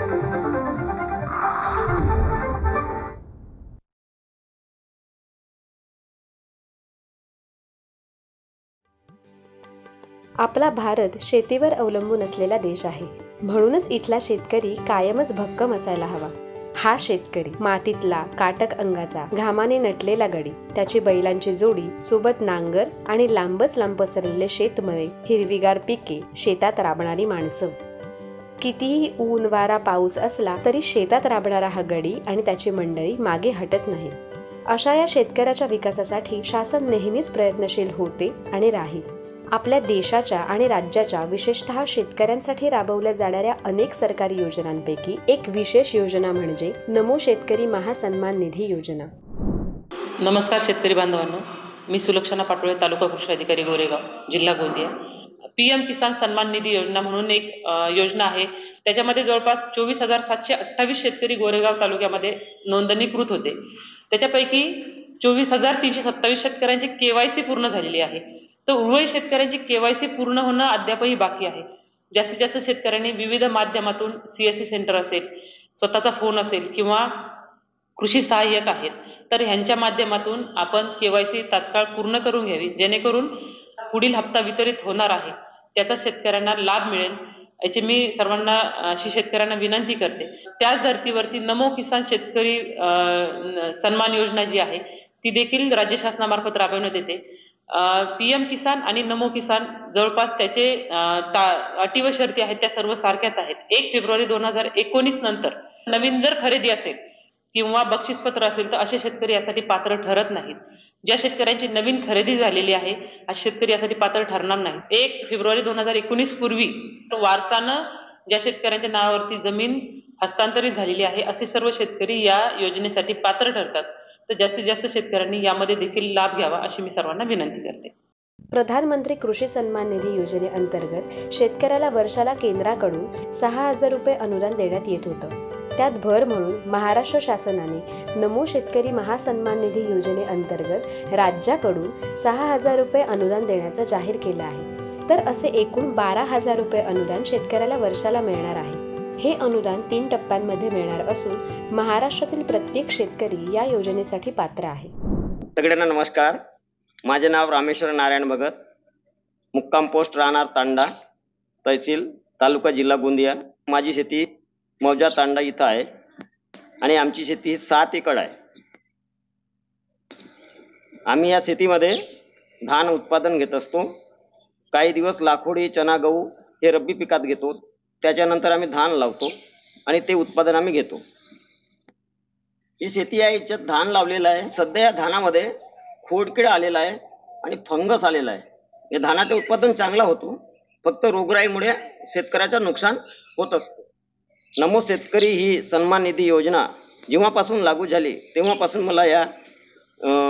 आपला भारत शेतीवर अवलंबून असलेला देश आहे, म्हणूनच इथला शेतकरी कायमच भक्कम असायला हवा। हा शेतकरी मातीतला, काटक अंगाचा, घामाने नटलेला गडी, त्याची बैलांची जोडी, सोबत नांगर आणि लांबच लांब पसरलेले शेतमळे, हिरवीगार पिके, शेतात राबणारी माणसं। कितीही ऊन वारा पाऊस असला तरी शेतात राबणारा हा गडी आणि त्याची मंडळी मागे हटत नाही। अशा या शेतकऱ्याच्या विकासासाठी शासन नेहमीच प्रयत्नशील होते आणि राहील। आपल्या देशाच्या आणि राज्याच्या विशेषतः शेतकऱ्यांसाठी राबवल्या जाणाऱ्या अनेक सरकारी योजनांपैकी एक विशेष योजना म्हणजे नमो शेतकरी महासन्मान निधी योजना। नमस्कार शेतकरी बांधवांनो, मी सुलक्षणा पाटोळे, तालुका कृषी अधिकारी गोरेगाव, जिल्हा गोंदिया। PM किसान सन्मान निधी योजना म्हणून एक योजना आहे। त्याच्यामध्ये जवळपास 24,728 शेतकरी गोरेगाव तालुक्यामध्ये नोंदणीकृत होते। त्याच्यापैकी 24,327 शेतकऱ्यांची KYC पूर्ण झालेली आहे। तर उर्वरित शेतकऱ्यांची KYC पूर्ण होणं अद्यापही बाकी आहे। जास्तीत जास्त शेतकऱ्यांनी विविध माध्यमातून CSC सेंटर असेल, स्वतःचा फोन असेल किंवा कृषी सहाय्यक आहेत, तर ह्यांच्या माध्यमातून आपण KYC तात्काळ पूर्ण करून घ्यावी, जेणेकरून पुढील हप्ता वितरित होणार आहे त्याचा शेतकऱ्यांना लाभ मिळेल, याची मी सर्वांना शेतकऱ्यांना विनंती करते। त्याच धर्तीवरती नमो किसान शेतकरी सन्मान योजना जी आहे ती देखील राज्य शासनामार्फत राबवण्यात येते। PM किसान आणि नमो किसान जवळपास त्याचे अटी व शर्ती आहेत त्या सर्व सारख्याच आहेत। 1 फेब्रुवारी 2019 नंतर नवीन जर खरेदी असेल किंवा बक्षीसपत्र असेल तर असे शेतकरी यासाठी पात्र ठरत नाहीत। ज्या शेतकऱ्यांची नवीन खरेदी झालेली आहे असे शेतकरी यासाठी पात्र ठरणार नाहीत। 1 फेब्रुवारी 2019 पूर्वी वारसानं ज्या शेतकऱ्यांच्या नावावरती जमीन हस्तांतरित झालेली आहे असे सर्व शेतकरी या योजनेसाठी पात्र ठरतात। तर जास्तीत जास्त शेतकऱ्यांनी यामध्ये देखील लाभ घ्यावा अशी मी सर्वांना विनंती करते। प्रधानमंत्री कृषी सन्मान निधी योजनेअंतर्गत शेतकऱ्याला वर्षाला केंद्राकडून 6,000 रुपये अनुदान देण्यात येत होतं। त्यात भर म्हणून महाराष्ट्र शासनाने नमो शेतकरी महासन्मान निधी योजनेअंतर्गत राज्याकडून 6,000 रुपये अनुदान देण्याचं जाहीर केलं आहे। तर असे एकूण 12,000 रुपये अनुदान शेतकऱ्याला वर्षाला मिळणार आहे। हे अनुदान 3 टप्प्यांमध्ये मिळणार असून महाराष्ट्रातील प्रत्येक शेतकरी या योजनेसाठी पात्र आहे। सगळ्यांना नमस्कार। माझे नाव रामेश्वर नारायण भगत, मुक्काम पोस्ट राहणार तांडा, तहसील तालुका जिल्हा गोंदिया। माझी शेती मौजा तांडा इथं आहे आणि आमची शेती 7 एकर आहे। आम्ही या शेतीमध्ये धान उत्पादन घेत असतो। काही दिवस लाखोडी, चना, गहू हे रब्बी पिकात घेतो। त्याच्यानंतर आम्ही धान लावतो आणि ते उत्पादन आम्ही घेतो। ही शेती आहे, याच्यात धान लावलेलं आहे। सध्या या धानामध्ये खोडकीड आलेला आहे आणि फंगस आलेला आहे। या धानाचे उत्पादन चांगला होतो, फक्त रोगराईमुळे शेतकऱ्याचं नुकसान होत असतं। नमो शेतकरी ही सन्मान निधी योजना जेव्हापासून लागू झाली तेव्हापासून मला या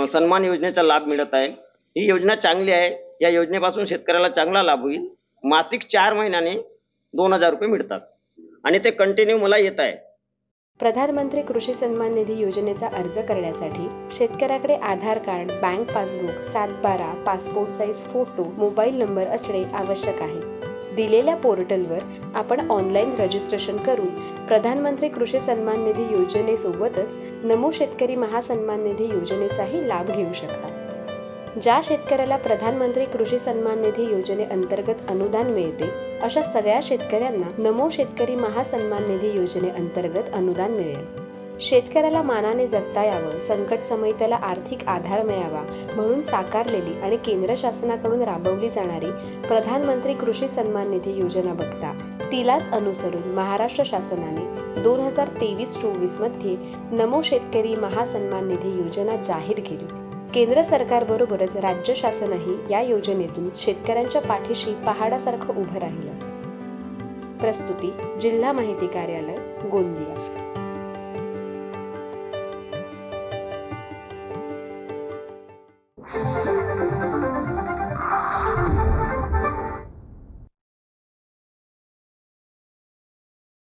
सन्मान योजनेचा लाभ मिळत आहे। ही योजना चांगली आहे। या योजनेपासून शेतकऱ्याला चांगला लाभ होईल। मासिक 4 महिन्याने 2,000 रुपये मिळतात आणि ते कंटिन्यू मला येत आहे। प्रधानमंत्री कृषी सन्मान निधी योजनेचा अर्ज करण्यासाठी शेतकऱ्याकडे Aadhaar card, bank passbook, 7/12, passport size photo, mobile number असणे आवश्यक आहे। दिलेल्या पोर्टलवर आपण ऑनलाईन रजिस्ट्रेशन करून प्रधानमंत्री कृषी सन्मान निधी योजनेसोबतच नमो शेतकरी महासन्मान निधी योजनेचाही लाभ घेऊ शकता। ज्या शेतकऱ्याला प्रधानमंत्री कृषी सन्मान निधी योजनेअंतर्गत अनुदान मिळते अशा सगळ्या शेतकऱ्यांना नमो शेतकरी महासन्मान निधी योजनेअंतर्गत अनुदान मिळेल। शेतकऱ्याला मानाने जगता यावं, संकट समयी त्याला आर्थिक आधार मिळावा म्हणून साकारलेली आणि केंद्र शासनाकडून राबवली जाणारी प्रधानमंत्री कृषी सन्मान निधी योजना बघता तिलाच अनुसरून महाराष्ट्र शासनाने 2023-24 मध्ये नमो शेतकरी महासन्मान निधी योजना जाहीर केली। केंद्र सरकारबरोबरच राज्य शासनही या योजनेतून शेतकऱ्यांच्या पाठीशी पहाडासारखं उभं राहिलं। प्रस्तुती जिल्हा माहिती कार्यालय, गोंदिया।